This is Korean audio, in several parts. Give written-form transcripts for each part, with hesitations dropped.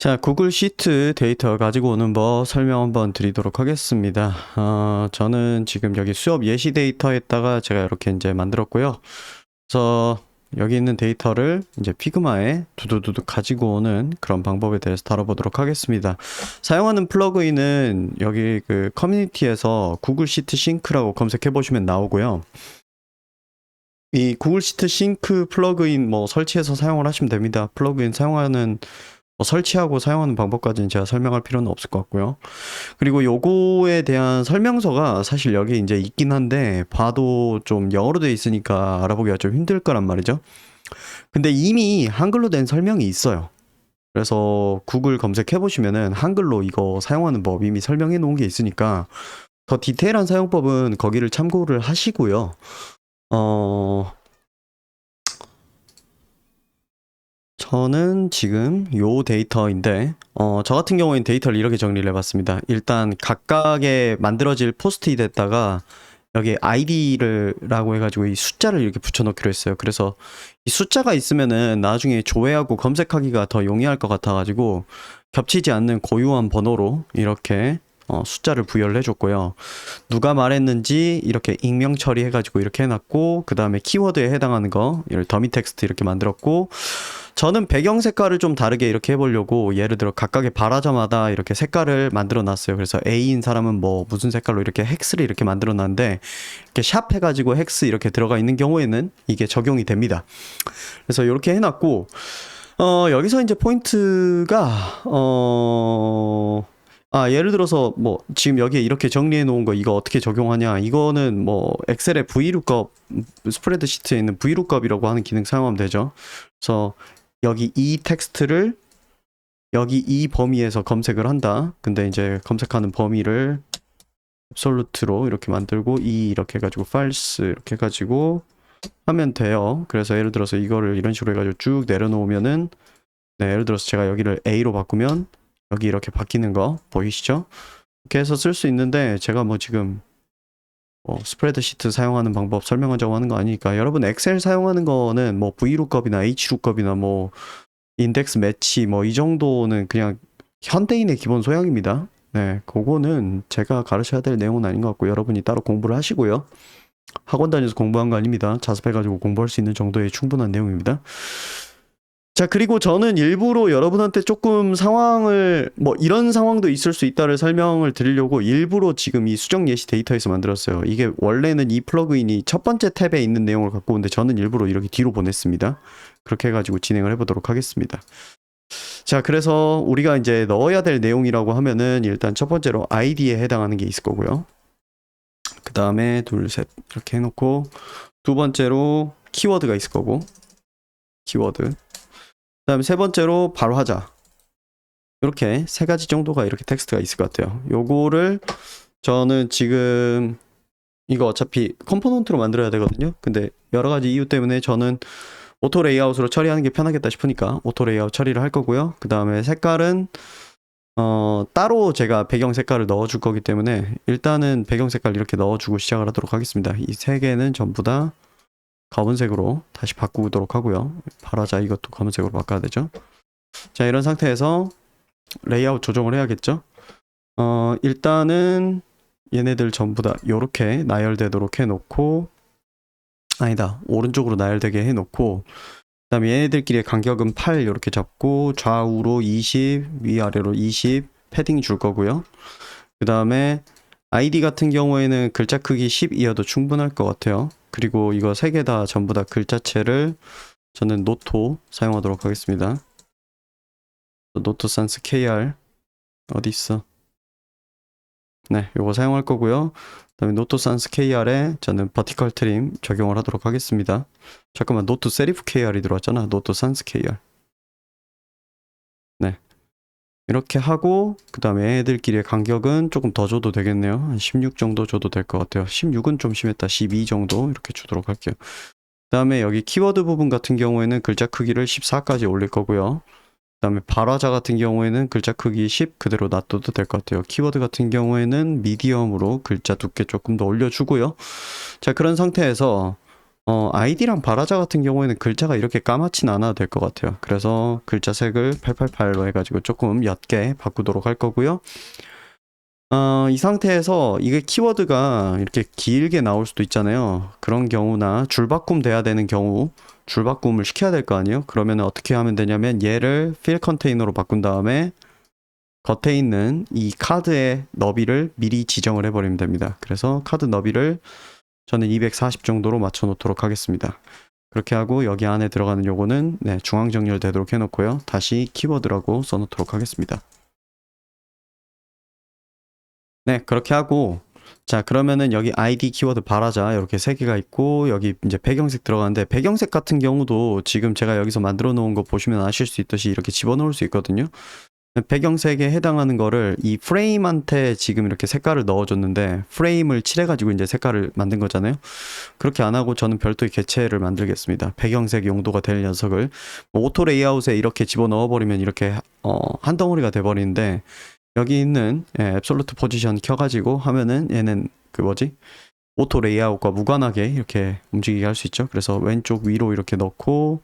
자, 구글 시트 데이터 가지고 오는 법 설명 한번 드리도록 하겠습니다. 저는 지금 여기 수업 예시 데이터에다가 제가 이렇게 이제 만들었고요. 그래서 여기 있는 데이터를 이제 피그마에 두두두두 가지고 오는 그런 방법에 대해서 다뤄보도록 하겠습니다. 사용하는 플러그인은 여기 그 커뮤니티에서 구글 시트 싱크라고 검색해 보시면 나오고요. 이 구글 시트 싱크 플러그인 뭐 설치해서 사용을 하시면 됩니다. 플러그인 사용하는 설치하고 사용하는 방법까지는 제가 설명할 필요는 없을 것 같고요. 그리고 요거에 대한 설명서가 사실 여기 이제 있긴 한데 봐도 좀 영어로 돼 있으니까 알아보기가 좀 힘들 거란 말이죠. 근데 이미 한글로 된 설명이 있어요. 그래서 구글 검색해 보시면은 한글로 이거 사용하는 법 이미 설명해 놓은 게 있으니까 더 디테일한 사용법은 거기를 참고를 하시고요. 저는 지금 요 데이터인데 저 같은 경우에는 데이터를 이렇게 정리를 해봤습니다. 일단 각각의 만들어질 포스트잇에다가 여기 아이디라고 해가지고 이 숫자를 이렇게 붙여넣기로 했어요. 그래서 이 숫자가 있으면은 나중에 조회하고 검색하기가 더 용이할 것 같아가지고 겹치지 않는 고유한 번호로 이렇게 숫자를 부여를 해줬고요. 누가 말했는지 이렇게 익명 처리해가지고 이렇게 해놨고, 그 다음에 키워드에 해당하는 거, 더미 텍스트 이렇게 만들었고, 저는 배경 색깔을 좀 다르게 이렇게 해보려고 예를 들어 각각의 발화자마다 이렇게 색깔을 만들어 놨어요. 그래서 A인 사람은 뭐 무슨 색깔로 이렇게 헥스를 이렇게 만들어 놨는데 이렇게 샵 해가지고 헥스 이렇게 들어가 있는 경우에는 이게 적용이 됩니다. 그래서 이렇게 해놨고 여기서 이제 포인트가 예를 들어서 뭐 지금 여기에 이렇게 정리해 놓은 거 이거 어떻게 적용하냐, 이거는 뭐 엑셀의 VLOOKUP 스프레드시트에 있는 VLOOKUP이라고 하는 기능 사용하면 되죠. 그래서 여기 이 텍스트를 여기 이 범위에서 검색을 한다. 근데 이제 검색하는 범위를 absolute로 이렇게 만들고 이렇게 해가지고 false 이렇게 해가지고 하면 돼요. 그래서 예를 들어서 이거를 이런 식으로 해가지고 쭉 내려놓으면은 예를 들어서 제가 여기를 A로 바꾸면 여기 이렇게 바뀌는 거 보이시죠? 이렇게 해서 쓸 수 있는데 제가 뭐 지금 스프레드시트 사용하는 방법 설명하자고 하는 거 아니니까, 여러분 엑셀 사용하는 거는 뭐 VLOOKUP이나 HLOOKUP이나 뭐 인덱스 매치 뭐 이 정도는 그냥 현대인의 기본 소양입니다. 네, 그거는 제가 가르쳐야 될 내용은 아닌 것 같고 여러분이 따로 공부를 하시고요. 학원 다녀서 공부한 거 아닙니다. 자습해가지고 공부할 수 있는 정도의 충분한 내용입니다. 자, 그리고 저는 일부러 여러분한테 조금 상황을 뭐 이런 상황도 있을 수 있다를 설명을 드리려고 일부러 지금 이 수정 예시 데이터에서 만들었어요. 이게 원래는 이 플러그인이 첫 번째 탭에 있는 내용을 갖고 오는데 저는 일부러 이렇게 뒤로 보냈습니다. 그렇게 해가지고 진행을 해보도록 하겠습니다. 자, 그래서 우리가 이제 넣어야 될 내용이라고 하면은 일단 첫 번째로 아이디에 해당하는 게 있을 거고요. 그 다음에 둘, 셋 이렇게 해놓고 두 번째로 키워드가 있을 거고, 키워드. 그 다음에 세 번째로 발화자. 이렇게 세 가지 정도가 이렇게 텍스트가 있을 것 같아요. 요거를 저는 지금 이거 어차피 컴포넌트로 만들어야 되거든요. 근데 여러 가지 이유 때문에 저는 오토 레이아웃으로 처리하는 게 편하겠다 싶으니까 오토 레이아웃 처리를 할 거고요. 그 다음에 색깔은 따로 제가 배경 색깔을 넣어줄 거기 때문에 일단은 배경 색깔 이렇게 넣어주고 시작을 하도록 하겠습니다. 이 세 개는 전부 다 검은색으로 다시 바꾸도록 하고요. 발화자 이것도 검은색으로 바꿔야 되죠. 자, 이런 상태에서 레이아웃 조정을 해야겠죠. 일단은 얘네들 전부 다 요렇게 나열되도록 해놓고, 아니다, 오른쪽으로 나열되게 해놓고, 그 다음에 얘네들끼리의 간격은 8 이렇게 잡고 좌우로 20, 위아래로 20 패딩 줄 거고요. 그 다음에 아이디 같은 경우에는 글자 크기 10이어도 충분할 것 같아요. 그리고 이거 세 개 다 전부 다 글자체를 저는 노토 사용하도록 하겠습니다. 노토 산스 KR 어디 있어? 네, 요거 사용할 거고요. 그다음에 노트 산스 KR에 저는 버티컬 트림 적용을 하도록 하겠습니다. 잠깐만, 노트 세리프 KR이 들어왔잖아. 노트 산스 KR. 네, 이렇게 하고 그 다음에 애들끼리의 간격은 조금 더 줘도 되겠네요. 한 16 정도 줘도 될 것 같아요. 16은 좀 심했다. 12 정도 이렇게 주도록 할게요. 그 다음에 여기 키워드 부분 같은 경우에는 글자 크기를 14까지 올릴 거고요. 그 다음에 발화자 같은 경우에는 글자 크기 10 그대로 놔둬도 될 것 같아요. 키워드 같은 경우에는 미디엄으로 글자 두께 조금 더 올려주고요. 자, 그런 상태에서 아이디랑 바라자 같은 경우에는 글자가 이렇게 까맣진 않아도 될 것 같아요. 그래서 글자 색을 888로 해가지고 조금 옅게 바꾸도록 할 거고요. 이 상태에서 이게 키워드가 이렇게 길게 나올 수도 있잖아요. 그런 경우나 줄바꿈 돼야 되는 경우, 줄바꿈을 시켜야 될 거 아니에요? 그러면 어떻게 하면 되냐면 얘를 필 컨테이너로 바꾼 다음에 겉에 있는 이 카드의 너비를 미리 지정을 해버리면 됩니다. 그래서 카드 너비를 저는 240 정도로 맞춰 놓도록 하겠습니다. 그렇게 하고 여기 안에 들어가는 요거는 네, 중앙 정렬 되도록 해놓고요. 다시 키워드라고 써놓도록 하겠습니다. 네, 그렇게 하고 자, 그러면은 여기 ID 키워드 바라자 이렇게 세 개가 있고 여기 이제 배경색 들어가는데 배경색 같은 경우도 지금 제가 여기서 만들어 놓은 거 보시면 아실 수 있듯이 이렇게 집어넣을 수 있거든요. 배경색에 해당하는 거를 이 프레임한테 지금 이렇게 색깔을 넣어줬는데 프레임을 칠해가지고 이제 색깔을 만든 거잖아요. 그렇게 안 하고 저는 별도의 개체를 만들겠습니다. 배경색 용도가 될 녀석을 오토 레이아웃에 이렇게 집어넣어버리면 이렇게 한 덩어리가 돼버리는데 여기 있는 앱솔루트 포지션 켜가지고 하면은 얘는 그 뭐지? 오토 레이아웃과 무관하게 이렇게 움직이게 할 수 있죠. 그래서 왼쪽 위로 이렇게 넣고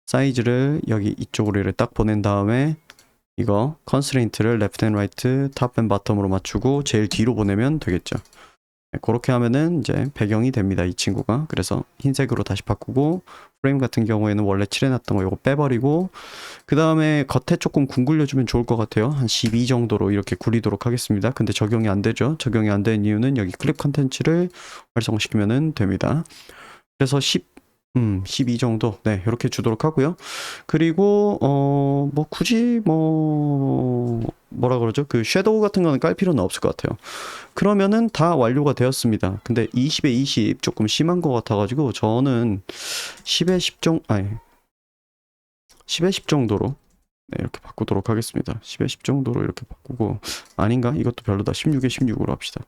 사이즈를 여기 이쪽으로 이렇게 딱 보낸 다음에 이거 컨스트레인트를 레프트 앤 라이트, 탑 앤 바텀으로 맞추고 제일 뒤로 보내면 되겠죠. 그렇게 하면은 이제 배경이 됩니다. 이 친구가. 그래서 흰색으로 다시 바꾸고 프레임 같은 경우에는 원래 칠해놨던 거 이거 빼버리고 그 다음에 겉에 조금 궁굴려주면 좋을 것 같아요. 한 12 정도로 이렇게 굴리도록 하겠습니다. 근데 적용이 안 되죠. 적용이 안 되는 이유는 여기 클립 컨텐츠를 활성시키면 됩니다. 그래서 12 정도 네 이렇게 주도록 하고요. 그리고 뭐 굳이 뭐라 그러죠? 그 섀도우 같은 거는 깔 필요는 없을 것 같아요. 그러면은 다 완료가 되었습니다. 근데 20에 20 조금 심한 것 같아가지고 저는 10에 10 정도 아니 10에 10 정도로 네, 이렇게 바꾸도록 하겠습니다. 10에 10 정도로 이렇게 바꾸고 아닌가? 이것도 별로다. 16에 16으로 합시다.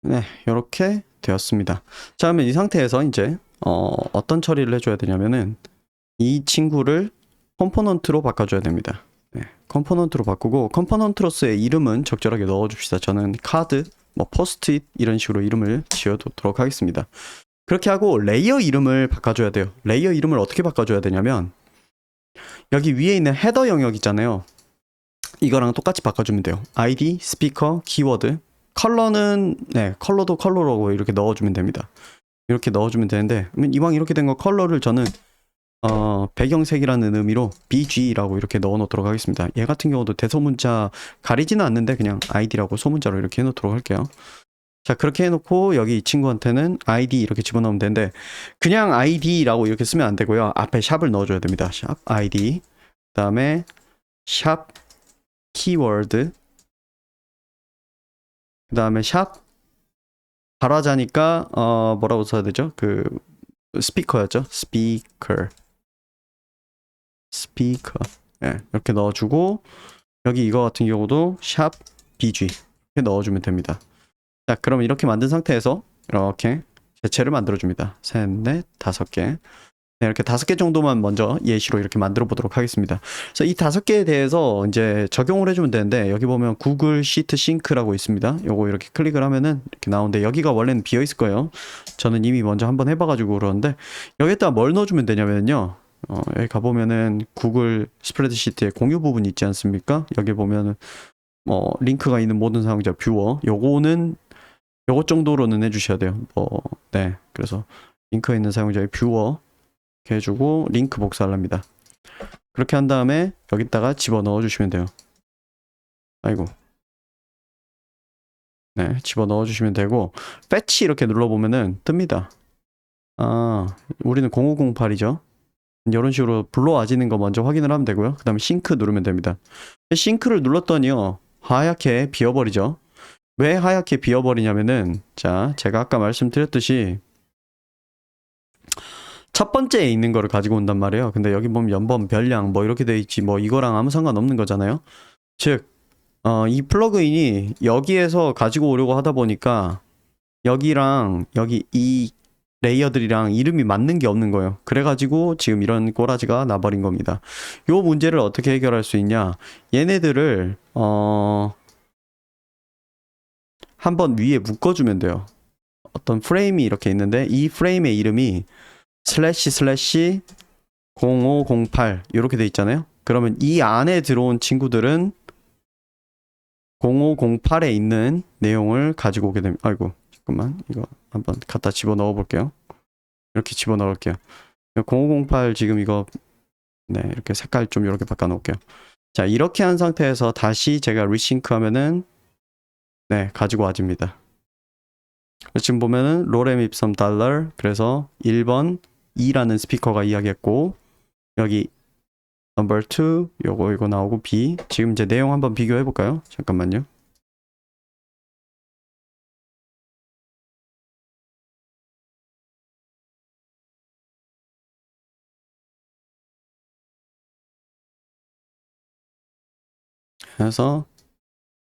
네, 이렇게 되었습니다. 자, 그러면 이 상태에서 이제 어떤 처리를 해줘야 되냐면은 이 친구를 컴포넌트로 바꿔줘야 됩니다. 네, 컴포넌트로 바꾸고 컴포넌트로서의 이름은 적절하게 넣어줍시다. 저는 카드, 뭐 포스트잇 이런 식으로 이름을 지어두도록 하겠습니다. 그렇게 하고 레이어 이름을 바꿔줘야 돼요. 레이어 이름을 어떻게 바꿔줘야 되냐면 여기 위에 있는 헤더 영역 있잖아요. 이거랑 똑같이 바꿔주면 돼요. ID, 스피커, 키워드, 컬러는 네 컬러도 컬러라고 이렇게 넣어주면 됩니다. 이렇게 넣어주면 되는데 이왕 이렇게 된 거 컬러를 저는 배경색이라는 의미로 BG라고 이렇게 넣어 놓도록 하겠습니다. 얘 같은 경우도 대소문자 가리지는 않는데 그냥 ID라고 소문자로 이렇게 해놓도록 할게요. 자, 그렇게 해놓고 여기 이 친구한테는 ID 이렇게 집어넣으면 되는데 그냥 ID라고 이렇게 쓰면 안 되고요. 앞에 샵을 넣어줘야 됩니다. 샵 ID 그 다음에 샵 키워드 그 다음에 샵 바라자니까 뭐라고 써야 되죠? 그 스피커였죠? 스피커 예, 이렇게 넣어주고 여기 이거 같은 경우도 샵 BG 이렇게 넣어주면 됩니다. 자, 그럼 이렇게 만든 상태에서 이렇게 개체를 만들어줍니다. 셋, 넷, 5개. 네, 이렇게 5개 정도만 먼저 예시로 이렇게 만들어 보도록 하겠습니다. 그래서 이 5개에 대해서 이제 적용을 해주면 되는데 여기 보면 구글 시트 싱크라고 있습니다. 요거 이렇게 클릭을 하면은 이렇게 나오는데 여기가 원래는 비어 있을 거예요. 저는 이미 먼저 한번 해봐가지고 그러는데 여기에다 뭘 넣어주면 되냐면요. 여기 가보면은 구글 스프레드시트에 공유 부분이 있지 않습니까? 여기 보면은 링크가 있는 모든 사용자 뷰어 요거 정도로는 해주셔야 돼요. 네, 그래서 링크가 있는 사용자의 뷰어 이렇게 해주고 링크 복사를 합니다. 그렇게 한 다음에 여기다가 집어넣어 주시면 돼요. 아이고. 네, 집어넣어 주시면 되고 패치 이렇게 눌러보면은 뜹니다. 우리는 0508이죠. 이런 식으로 불러와지는 거 먼저 확인을 하면 되고요. 그 다음에 싱크 누르면 됩니다. 싱크를 눌렀더니요 하얗게 비어버리죠. 왜 하얗게 비어버리냐면은 자, 제가 아까 말씀드렸듯이 첫 번째에 있는 거를 가지고 온단 말이에요. 근데 여기 보면 연번, 별량 뭐 이렇게 돼 있지 뭐 이거랑 아무 상관없는 거잖아요. 즉 이 플러그인이 여기에서 가지고 오려고 하다 보니까 여기랑 여기 이 레이어들이랑 이름이 맞는 게 없는 거예요. 그래가지고 지금 이런 꼬라지가 나버린 겁니다. 요 문제를 어떻게 해결할 수 있냐? 얘네들을 한번 위에 묶어주면 돼요. 어떤 프레임이 이렇게 있는데 이 프레임의 이름이 // 0508 이렇게 돼 있잖아요. 그러면 이 안에 들어온 친구들은 0508에 있는 내용을 가지고 오게 됩니다. 아이고 잠깐만 이거 한번 갖다 집어넣어 볼게요. 이렇게 집어넣을게요. 0508 지금 이거 네 이렇게 색깔 좀 이렇게 바꿔 놓을게요. 자 이렇게 한 상태에서 다시 제가 리싱크 하면은 네 가지고 와집니다. 지금 보면은 로렘 ipsum 달러 그래서 1번 2라는 스피커가 이야기했고 여기 number 2 요거 이거 나오고 B 지금 이제 내용 한번 비교해 볼까요? 잠깐만요. 해서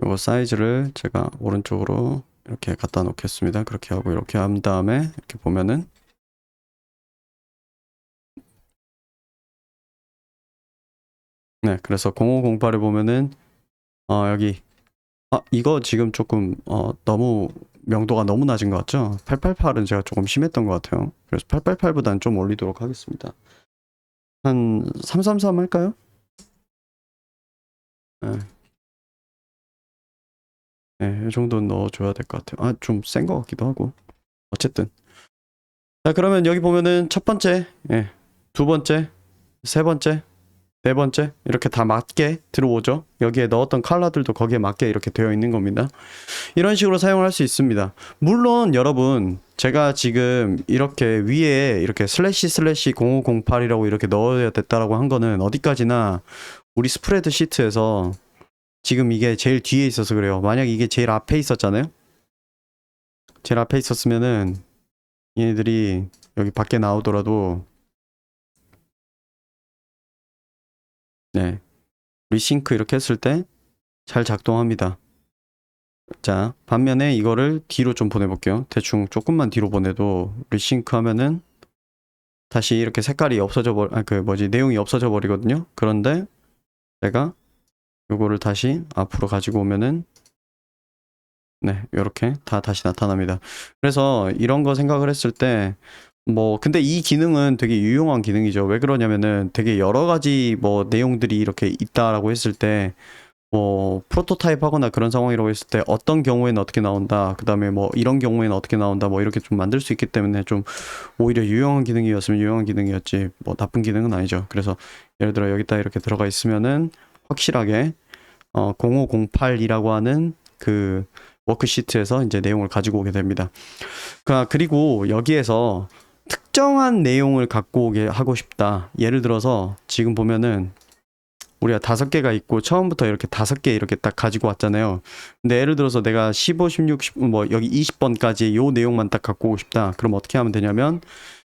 요거 사이즈를 제가 오른쪽으로 이렇게 갖다 놓겠습니다. 그렇게 하고 이렇게 한 다음에 이렇게 보면은 네 그래서 0508을 보면은 여기 이거 지금 조금 너무 명도가 너무 낮은 것 같죠? 888은 제가 조금 심했던 것 같아요. 그래서 888보다는 좀 올리도록 하겠습니다. 한 333 할까요? 네. 네, 이 정도는 넣어줘야 될 것 같아요. 좀 센 것 같기도 하고. 어쨌든. 자, 그러면 여기 보면은 첫 번째, 두 번째, 세 번째, 네 번째 이렇게 다 맞게 들어오죠. 여기에 넣었던 컬러들도 거기에 맞게 이렇게 되어 있는 겁니다. 이런 식으로 사용을 할 수 있습니다. 물론 여러분 제가 지금 이렇게 위에 이렇게 //0508이라고 이렇게 넣어야 됐다라고 한 거는 어디까지나 우리 스프레드 시트에서 지금 이게 제일 뒤에 있어서 그래요. 만약 이게 제일 앞에 있었잖아요. 제일 앞에 있었으면은 얘네들이 여기 밖에 나오더라도 네 리싱크 이렇게 했을 때 잘 작동합니다. 자 반면에 이거를 뒤로 좀 보내볼게요. 대충 조금만 뒤로 보내도 리싱크 하면은 다시 이렇게 색깔이 없어져 내용이 없어져 버리거든요. 그런데 제가 요거를 다시 앞으로 가지고 오면은 네 이렇게 다시 나타납니다. 그래서 이런 거 생각을 했을 때 근데 이 기능은 되게 유용한 기능이죠. 왜 그러냐면은 되게 여러 가지 내용들이 이렇게 있다라고 했을 때 프로토타입 하거나 그런 상황이라고 했을 때 어떤 경우에는 어떻게 나온다, 그 다음에 이런 경우에는 어떻게 나온다, 이렇게 좀 만들 수 있기 때문에 좀 오히려 유용한 기능이었으면 유용한 기능이었지 나쁜 기능은 아니죠. 그래서 예를 들어 여기다 이렇게 들어가 있으면은 확실하게 0508이라고 하는 그 워크시트에서 이제 내용을 가지고 오게 됩니다. 그리고 여기에서 특정한 내용을 갖고 오게 하고 싶다. 예를 들어서 지금 보면은 우리가 5개가 있고 처음부터 이렇게 5개 이렇게 딱 가지고 왔잖아요. 근데 예를 들어서 내가 15, 16, 10, 여기 20번까지 요 내용만 딱 갖고 오고 싶다. 그럼 어떻게 하면 되냐면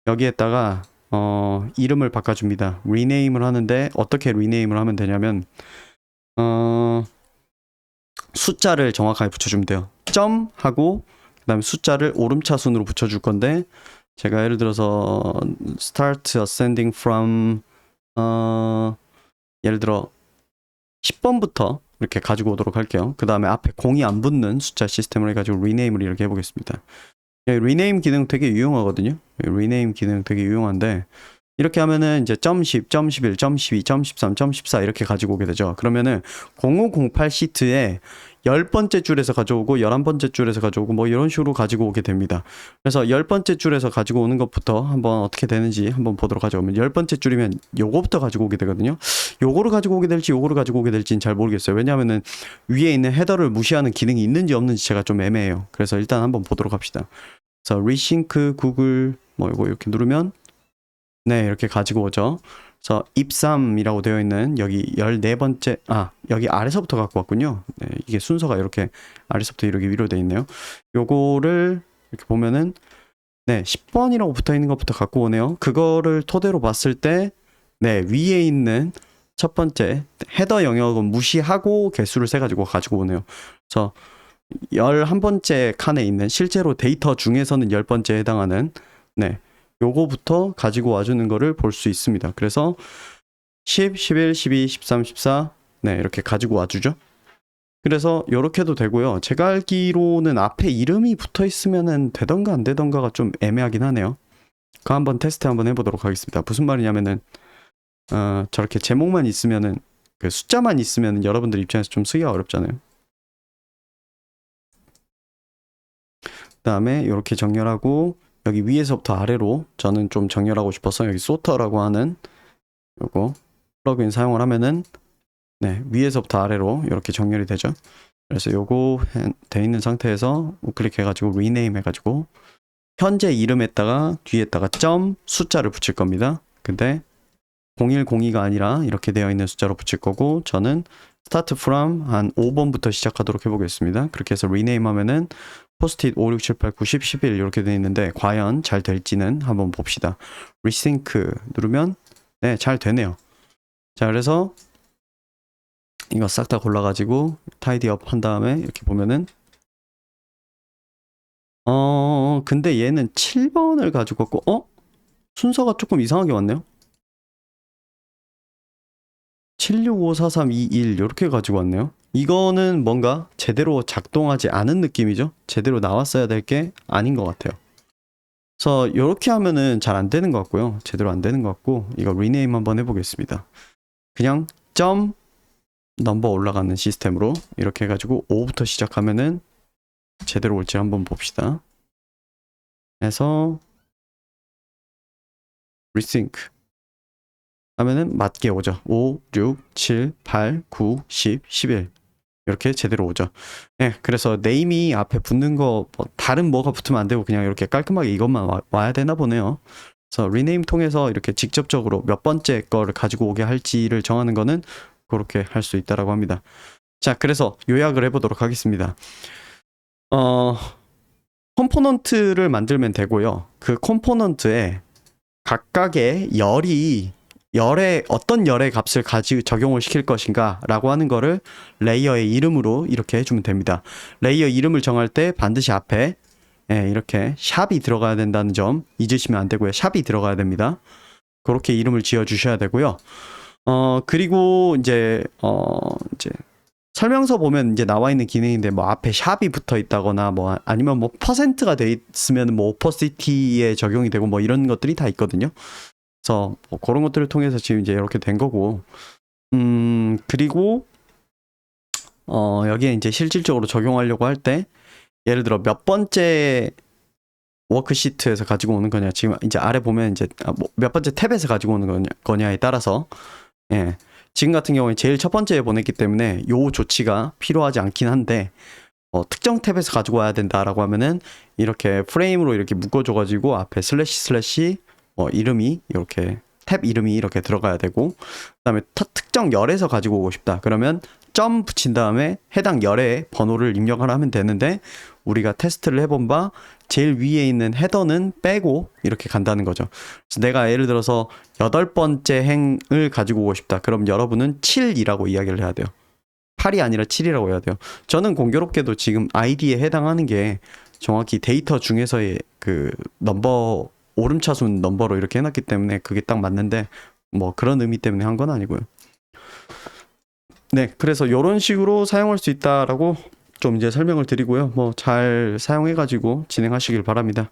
여기에다가 이름을 바꿔줍니다. 리네임을 하는데 어떻게 리네임을 하면 되냐면 숫자를 정확하게 붙여주면 돼요. 점 하고 그 다음에 숫자를 오름차순으로 붙여줄 건데 제가 예를 들어서 start ascending from 예를 들어 10번부터 이렇게 가지고 오도록 할게요. 그 다음에 앞에 0이 안 붙는 숫자 시스템을 해가지고 리네임을 이렇게 해보겠습니다. 리네임 기능 되게 유용하거든요. 리네임 기능 되게 유용한데 이렇게 하면은 이제 .10, .11, .12, .13, .14 이렇게 가지고 오게 되죠. 그러면은 0508 시트에 10번째 줄에서 가져오고 11번째 줄에서 가져오고 이런 식으로 가지고 오게 됩니다. 그래서 10번째 줄에서 가지고 오는 것부터 한번 어떻게 되는지 한번 보도록 하죠. 10번째 줄이면 요거부터 가지고 오게 되거든요. 요거를 가지고 오게 될지 요거를 가지고 오게 될지는 잘 모르겠어요. 왜냐하면은 위에 있는 헤더를 무시하는 기능이 있는지 없는지 제가 좀 애매해요. 그래서 일단 한번 보도록 합시다. 그래서 리싱크 구글 이거 이렇게 누르면 네 이렇게 가지고 오죠. 그래서 ipsum이라고 되어 있는 여기 14번째 여기 아래서부터 갖고 왔군요. 네, 이게 순서가 이렇게 아래서부터 이렇게 위로 되어 있네요. 요거를 이렇게 보면은 네 10번이라고 붙어 있는 것부터 갖고 오네요. 그거를 토대로 봤을 때 네 위에 있는 첫 번째 헤더 영역은 무시하고 개수를 세 가지고 오네요. 그래서 11번째 칸에 있는 실제로 데이터 중에서는 10번째에 해당하는 네 요거부터 가지고 와주는 거를 볼 수 있습니다. 그래서 10, 11, 12, 13, 14 네 이렇게 가지고 와주죠. 그래서 요렇게도 되고요. 제가 알기로는 앞에 이름이 붙어 있으면은 되던가 안 되던가가 좀 애매하긴 하네요. 그거 한번 테스트 한번 해보도록 하겠습니다. 무슨 말이냐면은 저렇게 제목만 있으면은 그 숫자만 있으면은 여러분들 입장에서 좀 쓰기가 어렵잖아요. 그다음에 이렇게 정렬하고 여기 위에서부터 아래로 저는 좀 정렬하고 싶어서 여기 소터라고 하는 요거 플러그인 사용을 하면은 네, 위에서부터 아래로 이렇게 정렬이 되죠. 그래서 요거 돼 있는 상태에서 우클릭 해가지고 리네임 해가지고 현재 이름에다가 뒤에다가 점 숫자를 붙일 겁니다. 근데 0102가 아니라 이렇게 되어 있는 숫자로 붙일 거고 저는 start from 한 5번부터 시작하도록 해보겠습니다. 그렇게 해서 리네임 하면은 포스트잇 5, 6, 7, 8, 9, 10, 11 이렇게 되어 있는데 과연 잘 될지는 한번 봅시다. 리싱크 누르면 네, 잘 되네요. 자, 그래서 이거 싹 다 골라가지고 타이디업 한 다음에 이렇게 보면은 근데 얘는 7번을 가지고 왔고 순서가 조금 이상하게 왔네요. 76543221 이렇게 가지고 왔네요. 이거는 뭔가 제대로 작동하지 않은 느낌이죠. 제대로 나왔어야 될 게 아닌 것 같아요. 그래서 이렇게 하면은 잘 안 되는 것 같고요. 제대로 안 되는 것 같고 이거 리네임 한번 해보겠습니다. 그냥 점 넘버 올라가는 시스템으로 이렇게 해가지고 5부터 시작하면은 제대로 올지 한번 봅시다. 해서 리싱크 하면은 맞게 오죠. 5, 6, 7, 8, 9, 10, 11 이렇게 제대로 오죠. 네, 그래서 네임이 앞에 붙는 거 다른 뭐가 붙으면 안 되고 그냥 이렇게 깔끔하게 이것만 와야 되나 보네요. 그래서 리네임 통해서 이렇게 직접적으로 몇 번째 거를 가지고 오게 할지를 정하는 거는 그렇게 할 수 있다라고 합니다. 자, 그래서 요약을 해보도록 하겠습니다. 컴포넌트를 만들면 되고요. 그 컴포넌트에 각각의 어떤 열의 값을 적용을 시킬 것인가 라고 하는 거를 레이어의 이름으로 이렇게 해주면 됩니다. 레이어 이름을 정할 때 반드시 앞에 이렇게 샵이 들어가야 된다는 점 잊으시면 안 되고요. 샵이 들어가야 됩니다. 그렇게 이름을 지어 주셔야 되고요. 그리고 이제 설명서 보면 이제 나와 있는 기능인데 뭐 앞에 샵이 붙어 있다거나 뭐 아니면 뭐 퍼센트가 돼 있으면 뭐 오퍼시티에 적용이 되고 뭐 이런 것들이 다 있거든요. 그래서 뭐 그런 것들을 통해서 지금 이제 이렇게 된 거고, 그리고 여기에 이제 실질적으로 적용하려고 할 때 예를 들어 몇 번째 워크시트에서 가지고 오는 거냐, 지금 이제 아래 보면 이제 몇 번째 탭에서 가지고 오는 거냐에 따라서 지금 같은 경우에 제일 첫 번째에 보냈기 때문에 요 조치가 필요하지 않긴 한데 특정 탭에서 가지고 와야 된다라고 하면은 이렇게 프레임으로 이렇게 묶어줘가지고 앞에 슬래시 이름이 이렇게 탭 이름이 이렇게 들어가야 되고 그다음에 특정 열에서 가지고 오고 싶다 그러면 점 붙인 다음에 해당 열의 번호를 입력을 하면 되는데 우리가 테스트를 해본 바 제일 위에 있는 헤더는 빼고 이렇게 간다는 거죠. 그래서 내가 예를 들어서 8번째 행을 가지고 오고 싶다 그럼 여러분은 7이라고 이야기를 해야 돼요. 8이 아니라 7이라고 해야 돼요. 저는 공교롭게도 지금 아이디에 해당하는 게 정확히 데이터 중에서의 그 넘버 오름차순 넘버로 이렇게 해놨기 때문에 그게 딱 맞는데 뭐 그런 의미 때문에 한 건 아니고요. 네, 그래서 이런 식으로 사용할 수 있다라고 좀 이제 설명을 드리고요. 뭐 잘 사용해가지고 진행하시길 바랍니다.